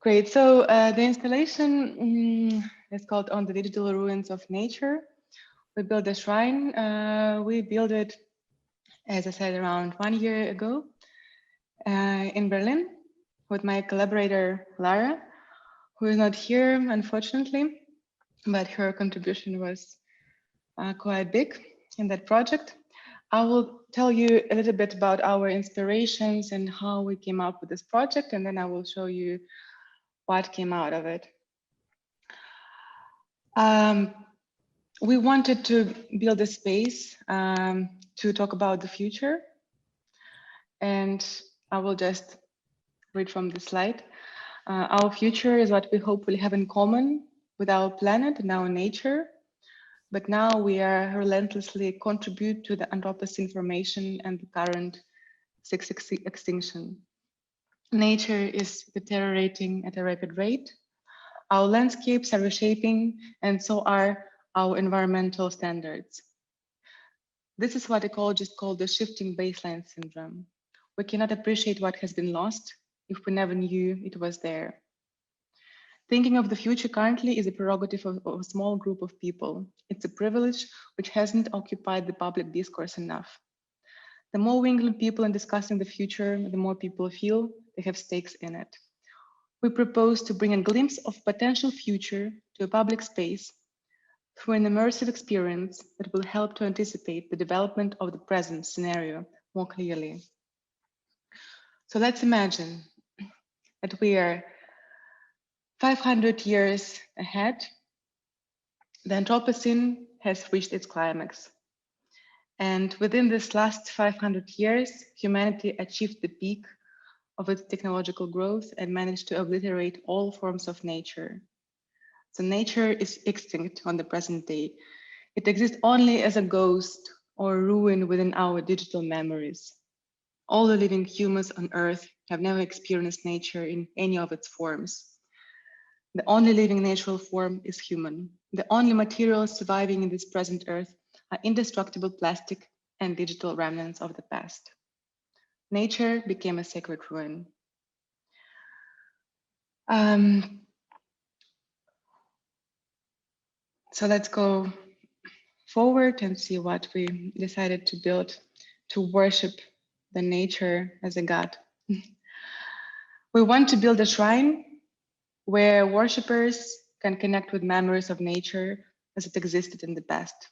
Great. So the installation is called On the Digital Ruins of Nature. We built a shrine. We built it, as I said, around 1 year ago in Berlin with my collaborator, Lara, who is not here, unfortunately, but her contribution was quite big in that project. I will tell you a little bit about our inspirations and how we came up with this project, and then I will show you what came out of it. We wanted to build a space to talk about the future, and I will just read from the slide. Our future is what we hopefully have in common with our planet and our nature, but now we are relentlessly contribute to the Anthropocene formation and the current extinction. Nature is deteriorating at a rapid rate. Our landscapes are reshaping, and so are our environmental standards. This is what ecologists call the shifting baseline syndrome. We cannot appreciate what has been lost if we never knew it was there. Thinking of the future currently is a prerogative of a small group of people. It's a privilege which hasn't occupied the public discourse enough. The more we include people in discussing the future, the more people feel they have stakes in it. We propose to bring a glimpse of potential future to a public space through an immersive experience that will help to anticipate the development of the present scenario more clearly. So let's imagine that we are 500 years ahead. The Anthropocene has reached its climax. And within this last 500 years, humanity achieved the peak of its technological growth and managed to obliterate all forms of nature. So nature is extinct on the present day. It exists only as a ghost or ruin within our digital memories. All the living humans on Earth have never experienced nature in any of its forms. The only living natural form is human. The only materials surviving in this present Earth are indestructible plastic and digital remnants of the past. Nature became a sacred ruin. So let's go forward and see what we decided to build to worship the nature as a god. We want to build a shrine where worshippers can connect with memories of nature as it existed in the past.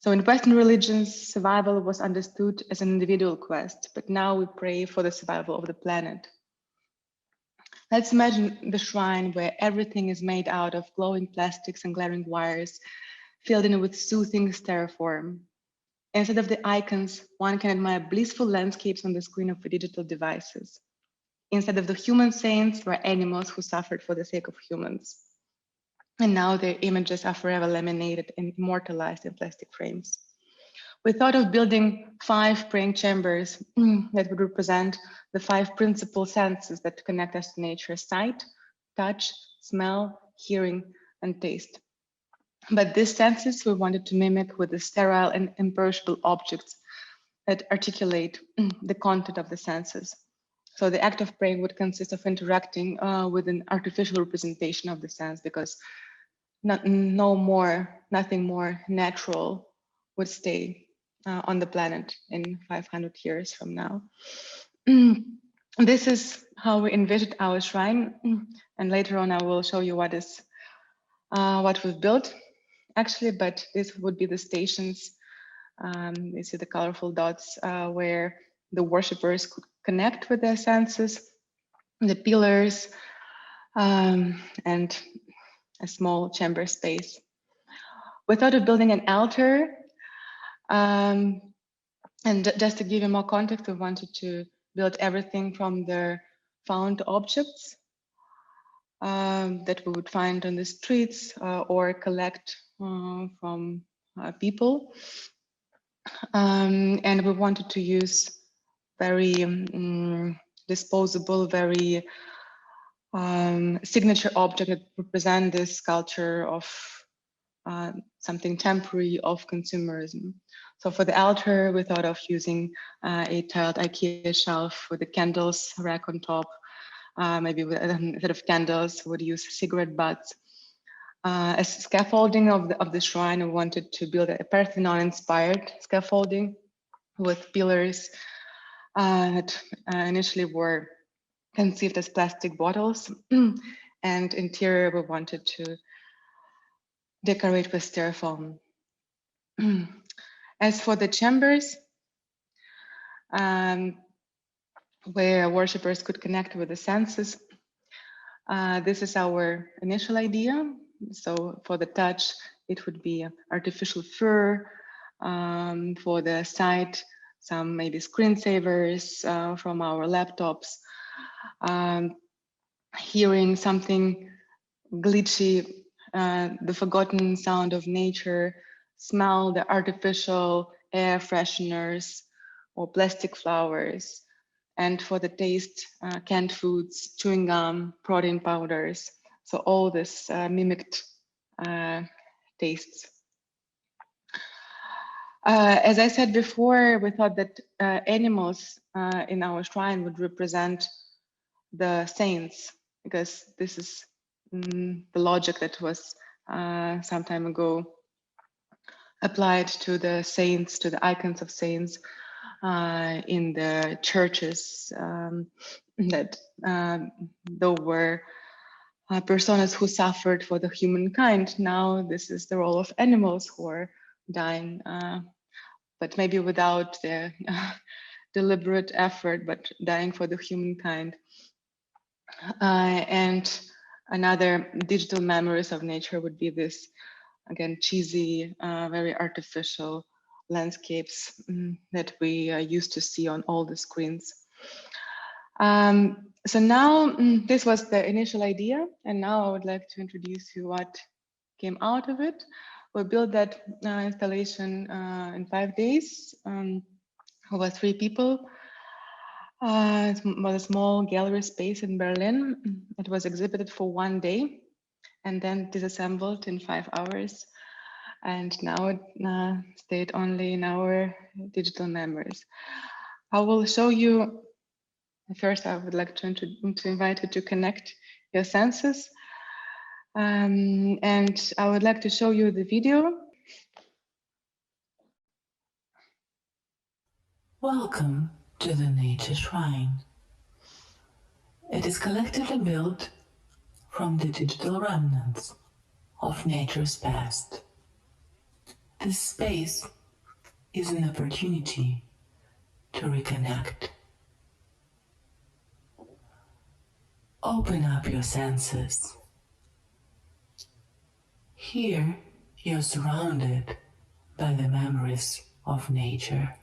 So in Western religions, survival was understood as an individual quest, but now we pray for the survival of the planet. Let's imagine the shrine where everything is made out of glowing plastics and glaring wires, filled in with soothing styrofoam. Instead of the icons, one can admire blissful landscapes on the screen of digital devices. Instead of the human saints, were animals who suffered for the sake of humans. And now their images are forever laminated and immortalized in plastic frames. We thought of building 5 praying chambers that would represent the 5 principal senses that connect us to nature: sight, touch, smell, hearing, and taste. But these senses we wanted to mimic with the sterile and imperishable objects that articulate the content of the senses. So the act of praying would consist of interacting with an artificial representation of the sense, because nothing more natural would stay on the planet in 500 years from now. This is how we envisioned our shrine, and later on I will show you what we've built actually, but this would be the stations. You see the colorful dots where the worshippers could connect with their senses, the pillars, and a small chamber space. We thought of building an altar, and just to give you more context, we wanted to build everything from the found objects that we would find on the streets or collect from people. And we wanted to use very disposable, very signature object that represent this culture of something temporary of consumerism. So for the altar, we thought of using a tiled IKEA shelf with the candles rack on top, maybe instead of candles, would use cigarette butts. As scaffolding of the shrine, we wanted to build a Parthenon-inspired scaffolding with pillars that initially were conceived as plastic bottles, and interior we wanted to decorate with styrofoam. As for the chambers, where worshippers could connect with the senses, this is our initial idea. So for the touch, it would be artificial fur. For the sight, some maybe screensavers from our laptops. Hearing something glitchy, the forgotten sound of nature. Smell the artificial air fresheners or plastic flowers. And for the taste, canned foods, chewing gum, protein powders. So all this mimicked tastes. As I said before, we thought that animals in our shrine would represent the saints, because this is the logic that was some time ago applied to the saints, to the icons of saints in the churches, that though were personas who suffered for the humankind. Now this is the role of animals who are dying, but maybe without their deliberate effort, but dying for the humankind. And another digital memories of nature would be this, again, cheesy, very artificial landscapes that we used to see on all the screens. So now this was the initial idea, and now I would like to introduce you what came out of it. We built that installation in 5 days. Over 3 people. It was a small gallery space in Berlin. It was exhibited for 1 day and then disassembled in 5 hours. And now it stayed only in our digital memories. I will show you, first I would like to invite you to connect your senses. And I would like to show you the video. Welcome to the Nature Shrine. It is collectively built from the digital remnants of nature's past. This space is an opportunity to reconnect. Open up your senses. Here, you're surrounded by the memories of nature.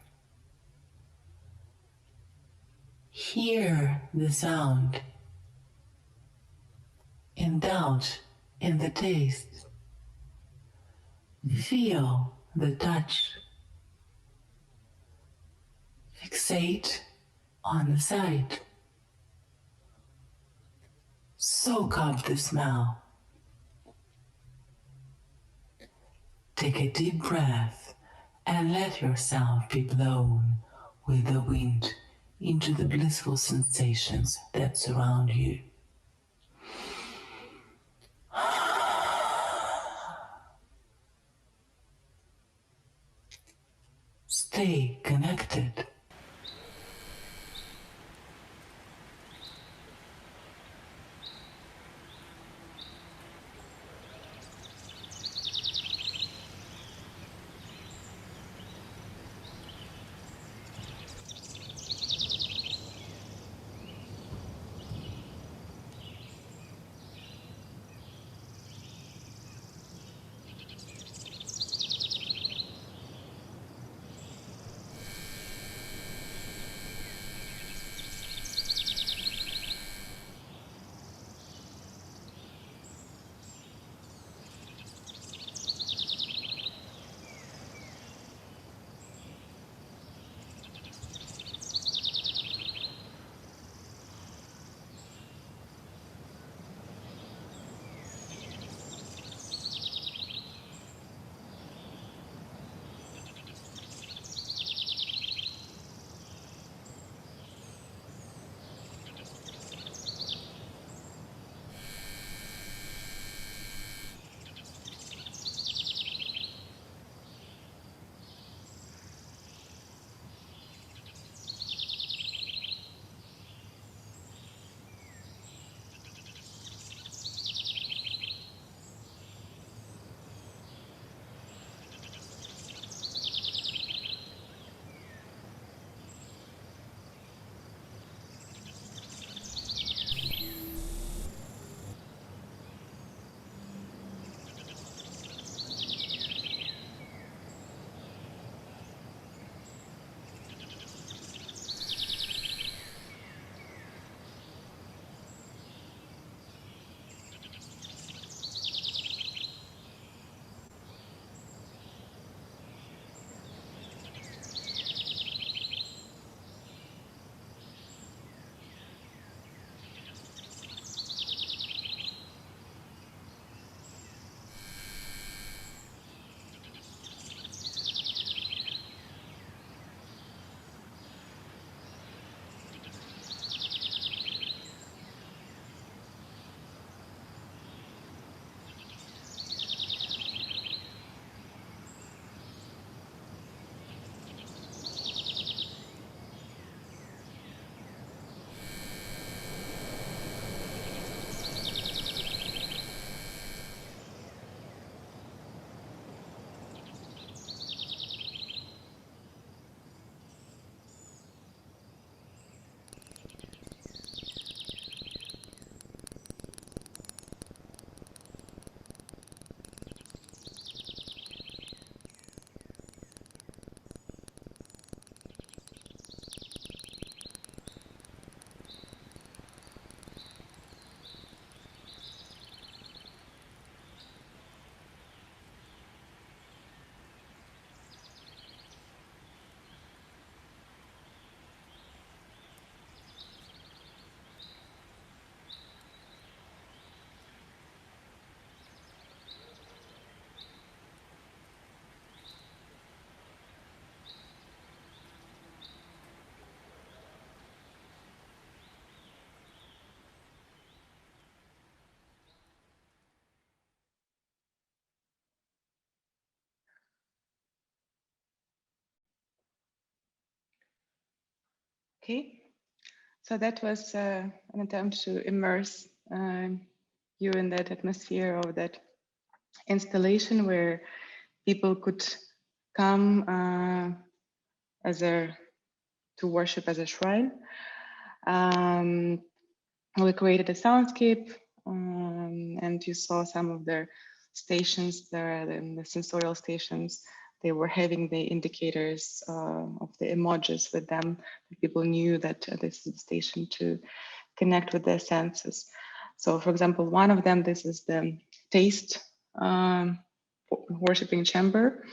Hear the sound. Indulge in the taste. Feel the touch. Fixate on the sight. Soak up the smell. Take a deep breath and let yourself be blown with the wind into the blissful sensations that surround you. Stay connected. Okay, so that was an attempt to immerse you in that atmosphere of that installation where people could come to worship as a shrine. We created a soundscape, and you saw some of their stations there, the sensorial stations. They were having the indicators of the emojis with them. People knew that this is the station to connect with their senses. So, for example, one of them, this is the taste worshipping chamber.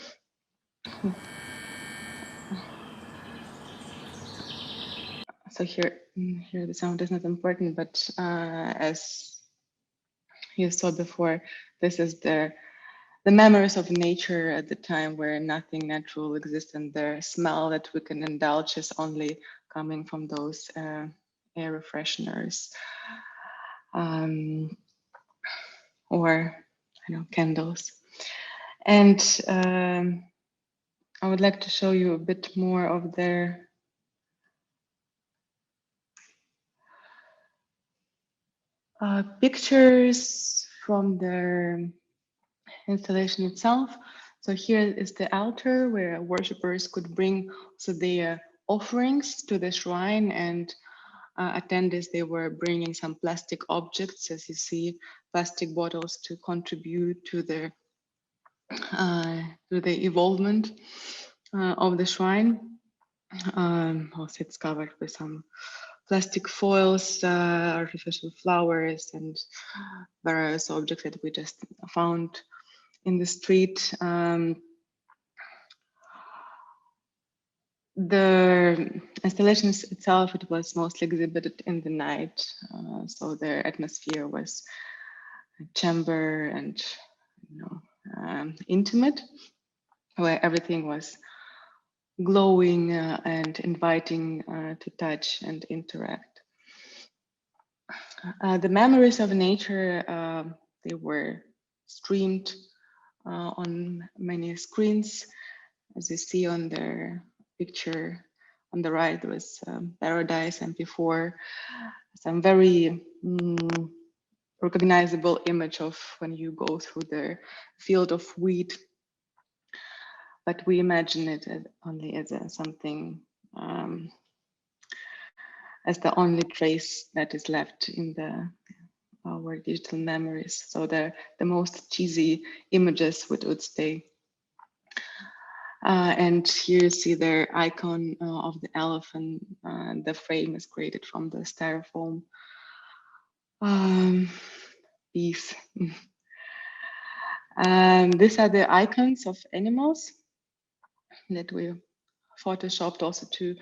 So here the sound is not important, but as you saw before, this is the memories of nature at the time where nothing natural exists, and the smell that we can indulge is only coming from those air fresheners or candles. And I would like to show you a bit more of their pictures from their installation itself. So here is the altar where worshippers could bring also their offerings to the shrine, and attendees, they were bringing some plastic objects, as you see, plastic bottles to contribute to the evolvement of the shrine. Also, it's covered with some plastic foils, artificial flowers, and various objects that we just found in the street. The installations itself, it was mostly exhibited in the night, so the atmosphere was chamber and intimate, where everything was glowing and inviting to touch and interact. The memories of nature, they were streamed on many screens. As you see on the picture on the right, there was paradise, and before some very recognizable image of when you go through the field of wheat, but we imagine it only as something, as the only trace that is left in our digital memories. So the most cheesy images would stay. And here you see the icon of the elephant. The frame is created from the styrofoam piece. These are the icons of animals that we photoshopped also to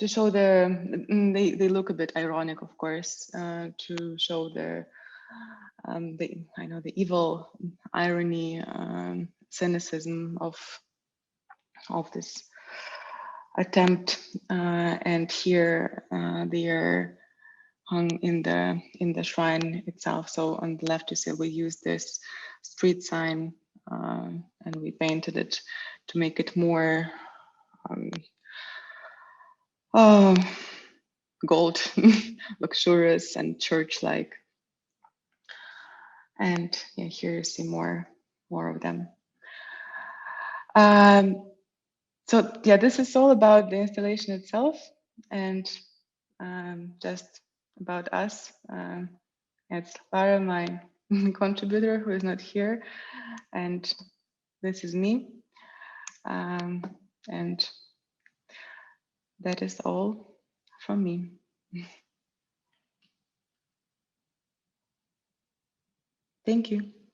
show they look a bit ironic, of course, to show the evil irony, cynicism of this attempt. And here they are hung in the shrine itself. So on the left, you see we used this street sign and we painted it to make it more gold, luxurious and church-like. And yeah, here you see more of them. So yeah, this is all about the installation itself, and just about us. It's Lara, my contributor, who is not here, and this is me. And that is all from me. Thank you.